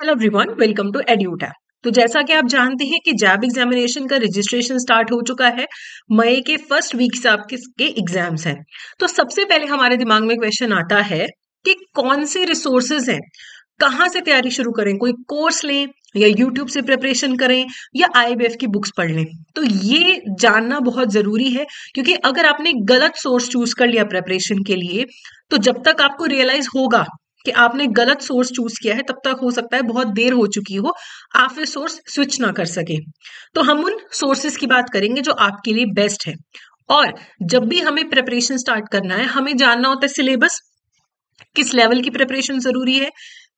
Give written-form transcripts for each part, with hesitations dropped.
Hello everyone, welcome to Edutab. तो जैसा कि आप जानते हैं कि जैब एग्जामिनेशन का रजिस्ट्रेशन स्टार्ट हो चुका है। मई के फर्स्ट वीक से आपके एग्जाम्स हैं। तो सबसे पहले हमारे दिमाग में क्वेश्चन आता है कि कौन से रिसोर्सेज हैं, कहाँ से तैयारी शुरू करें, कोई कोर्स लें या यूट्यूब से प्रिपरेशन करें या आईबीएफ की बुक्स पढ़ लें। तो ये जानना बहुत जरूरी है, क्योंकि अगर आपने गलत सोर्स चूज कर लिया प्रिपरेशन के लिए, तो जब तक आपको रियलाइज होगा कि आपने गलत सोर्स चूज किया है, तब तक हो सकता है बहुत देर हो चुकी हो, आप फिर सोर्स स्विच ना कर सके। तो हम उन सोर्सेस की बात करेंगे जो आपके लिए बेस्ट है। और जब भी हमें प्रिपरेशन स्टार्ट करना है, हमें जानना होता है सिलेबस, किस लेवल की प्रिपरेशन जरूरी है,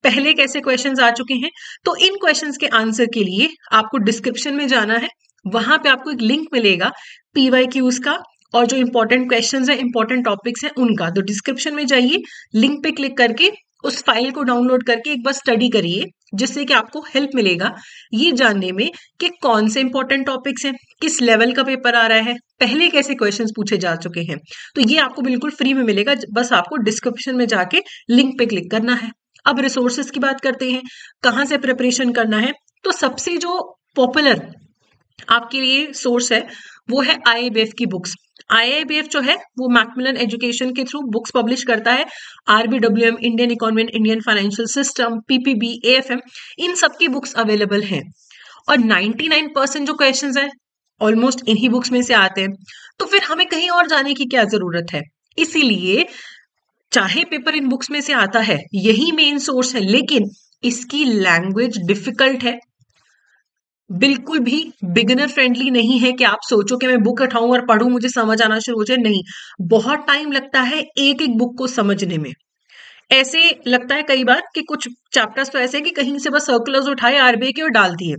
पहले कैसे क्वेश्चंस आ चुके हैं। तो इन क्वेश्चंस के आंसर के लिए आपको डिस्क्रिप्शन में जाना है। वहां पे आपको एक लिंक मिलेगा पीवाईक्यूज का, और जो इंपॉर्टेंट क्वेश्चंस है, इंपॉर्टेंट टॉपिक्स हैं उनका। तो डिस्क्रिप्शन में जाइए, लिंक पे क्लिक करके उस फाइल को डाउनलोड करके एक बार स्टडी करिए, जिससे कि आपको हेल्प मिलेगा ये जानने में कि कौन से इंपॉर्टेंट टॉपिक्स हैं, किस लेवल का पेपर आ रहा है, पहले कैसे क्वेश्चंस पूछे जा चुके हैं। तो ये आपको बिल्कुल फ्री में मिलेगा, बस आपको डिस्क्रिप्शन में जाके लिंक पे क्लिक करना है। अब रिसोर्सेज की बात करते हैं, कहाँ से प्रिपरेशन करना है। तो सबसे जो पॉपुलर आपके लिए सोर्स है, वो है आईआईबीएफ की बुक्स। आईआईबीएफ जो है वो मैकमिलन एजुकेशन के थ्रू बुक्स पब्लिश करता है। RBWM, Indian economy, Indian financial system, PPB, AFM, इन सब की बुक्स अवेलेबल हैं। और 99% जो क्वेश्चंस हैं ऑलमोस्ट इन्हीं बुक्स में से आते हैं। तो फिर हमें कहीं और जाने की क्या जरूरत है। इसीलिए चाहे पेपर इन बुक्स में से आता है, यही मेन सोर्स है, लेकिन इसकी लैंग्वेज डिफिकल्ट है, बिल्कुल भी बिगिनर फ्रेंडली नहीं है कि आप सोचो कि मैं बुक उठाऊं और पढूं, मुझे समझ आना शुरू हो जाए। नहीं, बहुत टाइम लगता है एक एक बुक को समझने में। ऐसे लगता है कई बार कि कुछ चैप्टर्स तो ऐसे हैं कि कहीं से बस सर्कुलर्स उठाए आरबीआई के और डाल दिए।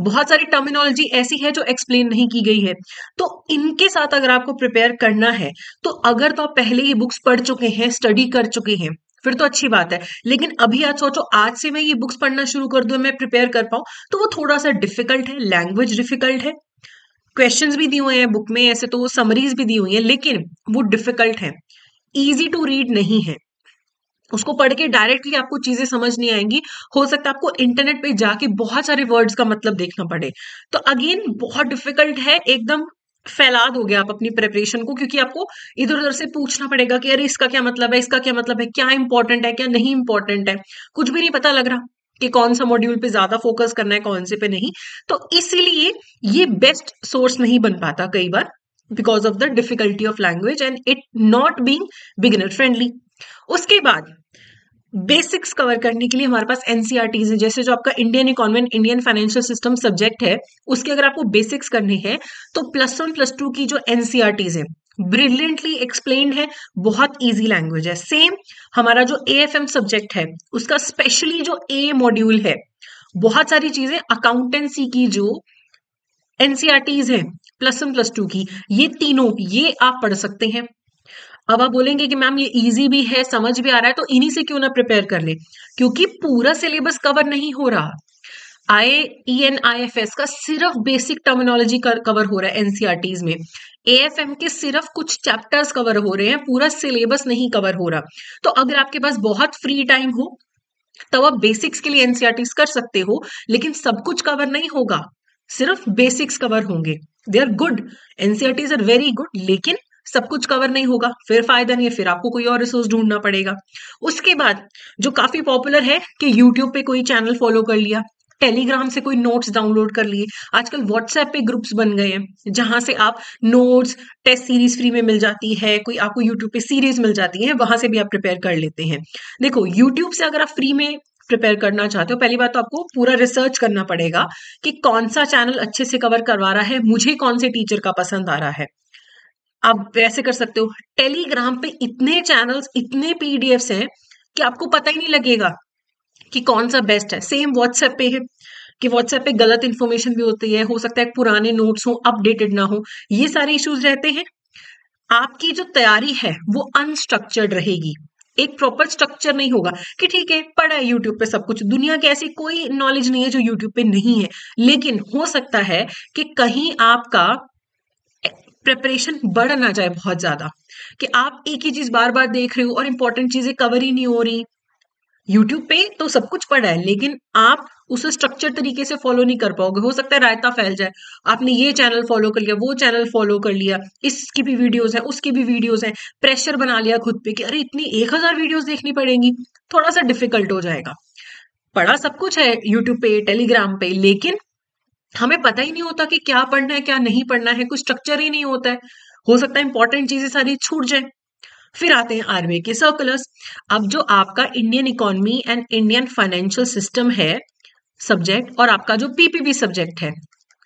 बहुत सारी टर्मिनोलॉजी ऐसी है जो एक्सप्लेन नहीं की गई है। तो इनके साथ अगर आपको प्रिपेयर करना है, तो अगर तो आप पहले ही बुक्स पढ़ चुके हैं, स्टडी कर चुके हैं, फिर तो अच्छी बात है। लेकिन अभी आज सोचो आज से मैं ये बुक्स पढ़ना शुरू कर दूं, मैं प्रिपेयर कर पाऊं, तो वो थोड़ा सा डिफिकल्ट है, लैंग्वेज डिफिकल्ट है। क्वेश्चंस भी दिए हुए हैं बुक में, ऐसे तो वो समरीज भी दी हुई है, लेकिन वो डिफिकल्ट है, इजी टू रीड नहीं है। उसको पढ़ के डायरेक्टली आपको चीजें समझ नहीं आएंगी। हो सकता है आपको इंटरनेट पे जाके बहुत सारे वर्ड्स का मतलब देखना पड़े। तो अगेन बहुत डिफिकल्ट है, एकदम फैला दोगे आप अपनी प्रिपरेशन को, क्योंकि आपको इधर उधर से पूछना पड़ेगा कि अरे इसका क्या मतलब है, इसका क्या मतलब है, क्या इंपॉर्टेंट है, क्या नहीं इंपॉर्टेंट है। कुछ भी नहीं पता लग रहा कि कौन सा मॉड्यूल पे ज्यादा फोकस करना है, कौन से पे नहीं। तो इसीलिए ये बेस्ट सोर्स नहीं बन पाता कई बार, because of the difficulty of language and it not being beginner friendly. उसके बाद बेसिक्स कवर करने के लिए हमारे पास एनसीईआरटीज है। जैसे जो आपका Indian economy, Indian financial system subject है, उसके अगर आपको बेसिक्स करने हैं, तो +1 +2 की जो एनसीईआरटीज है, ब्रिलियंटली एक्सप्लेन्ड है, बहुत इजी लैंग्वेज है। सेम हमारा जो एएफएम सब्जेक्ट है, उसका स्पेशली जो ए मॉड्यूल है, बहुत सारी चीजें अकाउंटेंसी की जो एनसीईआरटीज है +1 +2 की, ये तीनों ये आप पढ़ सकते हैं। अब आप बोलेंगे कि मैम ये इजी भी है, समझ भी आ रहा है, तो इन्हीं से क्यों ना प्रिपेयर कर ले। क्योंकि पूरा सिलेबस कवर नहीं हो रहा। आईएनआईएफएस का सिर्फ बेसिक टर्मिनोलॉजी कवर हो रहा है एनसीईआरटीज में। एएफएम के सिर्फ कुछ चैप्टर्स कवर हो रहे हैं, पूरा सिलेबस नहीं कवर हो रहा। तो अगर आपके पास बहुत फ्री टाइम हो, तब आप बेसिक्स के लिए एनसीईआरटीज कर सकते हो, लेकिन सब कुछ कवर नहीं होगा, सिर्फ बेसिक्स कवर होंगे। They are good, NCERTs are very good, लेकिन सब कुछ कवर नहीं होगा, फिर फायदा नहीं है, फिर आपको कोई और रिसोर्स ढूंढना पड़ेगा। उसके बाद जो काफी पॉपुलर है कि यूट्यूब पे कोई चैनल फॉलो कर लिया, टेलीग्राम से कोई नोट्स डाउनलोड कर लिए, आजकल व्हाट्सएप पे ग्रुप्स बन गए हैं जहां से आप नोट्स, टेस्ट सीरीज फ्री में मिल जाती है, कोई आपको यूट्यूब पे सीरीज मिल जाती है, वहां से भी आप प्रिपेयर कर लेते हैं। देखो, यूट्यूब से अगर आप फ्री में प्रिपेयर करना चाहते हो, पहली बात तो आपको पूरा रिसर्च करना पड़ेगा कि कौन सा चैनल अच्छे से कवर करवा रहा है, मुझे कौन से टीचर का पसंद आ रहा है। आप वैसे कर सकते हो। टेलीग्राम पे इतने चैनल्स, इतने पीडीएफ्स हैं कि आपको पता ही नहीं लगेगा कि कौन सा बेस्ट है। सेम व्हाट्सएप पे है कि व्हाट्सएप पे गलत इन्फॉर्मेशन भी होती है, हो सकता है पुराने नोट्स हो, अपडेटेड ना हो, ये सारे इश्यूज रहते हैं। आपकी जो तैयारी है वो अनस्ट्रक्चर्ड रहेगी, एक प्रॉपर स्ट्रक्चर नहीं होगा कि ठीक है पढ़ा है यूट्यूब पे सब कुछ। दुनिया की ऐसी कोई नॉलेज नहीं है जो यूट्यूब पे नहीं है, लेकिन हो सकता है कि कहीं आपका प्रिपरेशन बढ़ ना जाए बहुत ज्यादा, कि आप एक ही चीज बार बार देख रहे हो और इंपॉर्टेंट चीजें कवर ही नहीं हो रही, यूट्यूब पे तो सब कुछ पड़ा है, लेकिन आप उसे स्ट्रक्चर तरीके से फॉलो नहीं कर पाओगे। हो सकता है रायता फैल जाए, आपने ये चैनल फॉलो कर लिया, वो चैनल फॉलो कर लिया, इसकी भी वीडियोस हैं, उसकी भी वीडियोस हैं, प्रेशर बना लिया खुद पे कि अरे इतनी 1000 वीडियोस देखनी पड़ेंगी, थोड़ा सा डिफिकल्ट हो जाएगा। पढ़ा सब कुछ है यूट्यूब पे, टेलीग्राम पे, लेकिन हमें पता ही नहीं होता कि क्या पढ़ना है क्या नहीं पढ़ना है, कुछ स्ट्रक्चर ही नहीं होता है। हो सकता है इंपॉर्टेंट चीजें सारी छूट जाए। फिर आते हैं आरबीआई के सर्कुलर्स। अब जो आपका Indian economy and Indian financial system है सब्जेक्ट, और आपका जो पीपीबी सब्जेक्ट है,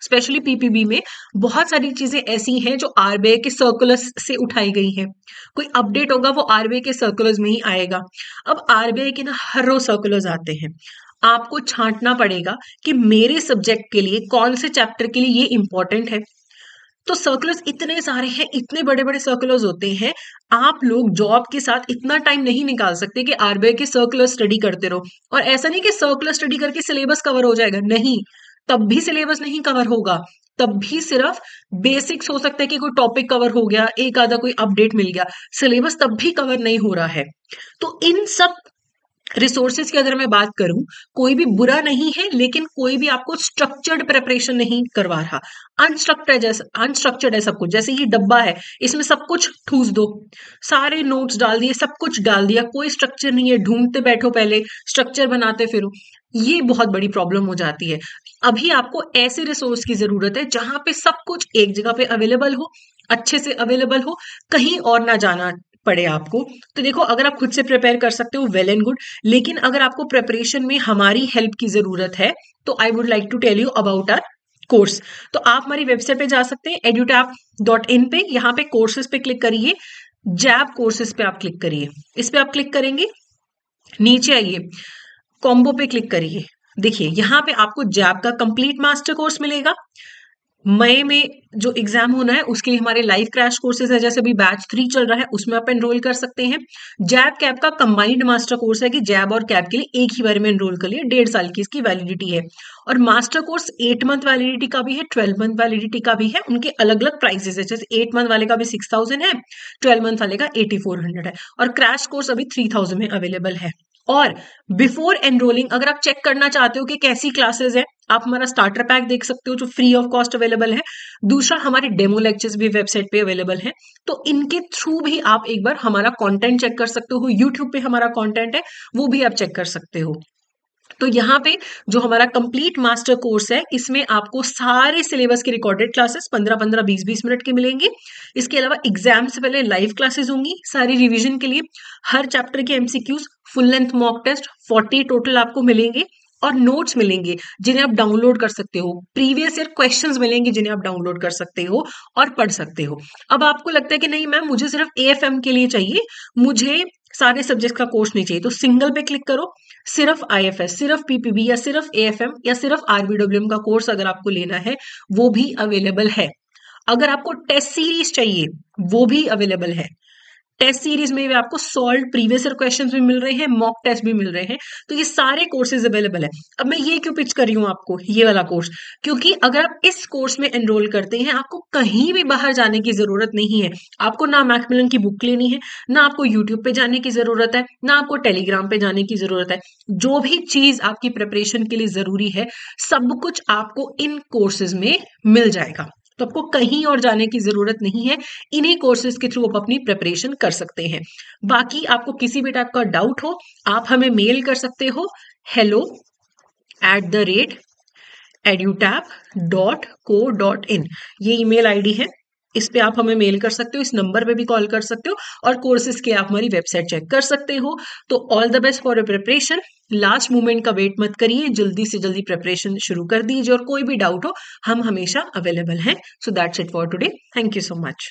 स्पेशली पीपीबी में बहुत सारी चीजें ऐसी हैं जो आरबीआई के सर्कुलर्स से उठाई गई हैं। कोई अपडेट होगा वो आरबीआई के सर्कुलर्स में ही आएगा। अब आरबीआई के ना हर रोज सर्कुलर्स आते हैं, आपको छांटना पड़ेगा कि मेरे सब्जेक्ट के लिए कौन से चैप्टर के लिए ये इंपॉर्टेंट है। तो सर्कुलर्स इतने सारे हैं, इतने बड़े बड़े सर्कुलर्स होते हैं, आप लोग जॉब के साथ इतना टाइम नहीं निकाल सकते कि आरबीआई के सर्कुलर स्टडी करते रहो। और ऐसा नहीं कि सर्कुलर स्टडी करके सिलेबस कवर हो जाएगा, नहीं, तब भी सिलेबस नहीं कवर होगा। तब भी सिर्फ बेसिक्स हो सकता है कि कोई टॉपिक कवर हो गया, एक आधा कोई अपडेट मिल गया, सिलेबस तब भी कवर नहीं हो रहा है। तो इन सब रिसोर्सेज की अगर मैं बात करूं, कोई भी बुरा नहीं है, लेकिन कोई भी आपको स्ट्रक्चर्ड प्रिपरेशन नहीं करवा रहा। अनस्ट्रक्चर्ड है सब कुछ, जैसे ये डब्बा है, इसमें सब कुछ ठूस दो, सारे नोट्स डाल दिए, सब कुछ डाल दिया, कोई स्ट्रक्चर नहीं है, ढूंढते बैठो पहले, स्ट्रक्चर बनाते फिरो, ये बहुत बड़ी प्रॉब्लम हो जाती है। अभी आपको ऐसे रिसोर्स की जरूरत है जहां पे सब कुछ एक जगह पे अवेलेबल हो, अच्छे से अवेलेबल हो, कहीं और ना जाना पड़े आपको। तो देखो, अगर आप खुद से प्रिपेयर कर सकते हो वेल एंड गुड, लेकिन अगर आपको प्रिपरेशन में हमारी हेल्प की जरूरत है तो I would like to tell you about our course. तो आप हमारी वेबसाइट पे जा सकते हैं edutap.in पे, यहाँ पे कोर्सेज पे क्लिक करिए, जैब कोर्सेज पे आप क्लिक करिए, इस पे आप क्लिक करेंगे, नीचे आइए, कॉम्बो पे क्लिक करिए, देखिए यहाँ पे आपको जैब का कंप्लीट मास्टर कोर्स मिलेगा। मई में जो एग्जाम होना है उसके लिए हमारे लाइव क्रैश कोर्सेज है, जैसे अभी बैच 3 चल रहा है, उसमें आप एनरोल कर सकते हैं। जैब कैब का कंबाइंड मास्टर कोर्स है कि जैब और कैब के लिए एक ही बार में एनरोल कर लिए, 1.5 साल की इसकी वैलिडिटी है। और मास्टर कोर्स 8 मंथ वैलिडिटी का भी है, 12 मंथ वैलिडिटी का भी है, उनके अलग अलग प्राइसेस है, जैसे 8 मंथ वाले का भी 6000 है, 12 मंथ वाले का 8400 है, और क्रैश कोर्स अभी 3000 में अवेलेबल है। और बिफोर एनरोलिंग अगर आप चेक करना चाहते हो कि कैसी क्लासेस है, आप हमारा स्टार्टर पैक देख सकते हो जो फ्री ऑफ कॉस्ट अवेलेबल है। दूसरा, हमारे डेमो लेक्चर्स भी वेबसाइट पे अवेलेबल है, तो इनके थ्रू भी आप एक बार हमारा कंटेंट चेक कर सकते हो। यूट्यूब पे हमारा कंटेंट है, वो भी आप चेक कर सकते हो। तो यहाँ पे जो हमारा कंप्लीट मास्टर कोर्स है, इसमें आपको सारे सिलेबस के रिकॉर्डेड क्लासेस 15-15, 20-20 मिनट के मिलेंगे। इसके अलावा एग्जाम से पहले लाइव क्लासेस होंगी सारी रिवीजन के लिए, हर चैप्टर के MCQs, full length mock test 40 total आपको मिलेंगे, और नोट्स मिलेंगे जिन्हें आप डाउनलोड कर सकते हो, प्रीवियस ईयर क्वेश्चंस मिलेंगे जिन्हें आप डाउनलोड कर सकते हो और पढ़ सकते हो। अब आपको लगता है कि नहीं मैम, मुझे सिर्फ एएफएम के लिए चाहिए, मुझे सारे सब्जेक्ट का कोर्स नहीं चाहिए, तो सिंगल पे क्लिक करो, सिर्फ आईएफएस, सिर्फ पीपीबी, या सिर्फ एएफएम, या सिर्फ आरबीडब्ल्यूएम का कोर्स अगर आपको लेना है वो भी अवेलेबल है। अगर आपको टेस्ट सीरीज चाहिए वो भी अवेलेबल है। टेस्ट सीरीज में भी आपको सॉल्व प्रीवियस ईयर क्वेश्चंस भी मिल रहे हैं, मॉक टेस्ट भी मिल रहे हैं, तो ये सारे कोर्सेज अवेलेबल है। अब मैं ये क्यों पिच कर रही हूँ आपको ये वाला कोर्स, क्योंकि अगर आप इस कोर्स में एनरोल करते हैं, आपको कहीं भी बाहर जाने की जरूरत नहीं है। आपको ना मैकमिलन की बुक लेनी है, ना आपको यूट्यूब पे जाने की जरूरत है, ना आपको टेलीग्राम पे जाने की जरूरत है। जो भी चीज आपकी प्रिपरेशन के लिए जरूरी है, सब कुछ आपको इन कोर्सेज में मिल जाएगा। तो आपको कहीं और जाने की जरूरत नहीं है, इन्हीं कोर्सेज के थ्रू आप अपनी प्रिपरेशन कर सकते हैं। बाकी आपको किसी भी टाइप का डाउट हो, आप हमें मेल कर सकते हो hello@edutap.co.in, ये ईमेल आईडी है, इस पे आप हमें मेल कर सकते हो, इस नंबर पे भी कॉल कर सकते हो, और कोर्सेज के आप हमारी वेबसाइट चेक कर सकते हो। तो all the best for your preparation. Last moment का वेट मत करिए, जल्दी से जल्दी प्रिपरेशन शुरू कर दीजिए, और कोई भी डाउट हो हम हमेशा अवेलेबल हैं। So that's it for today, thank you so much.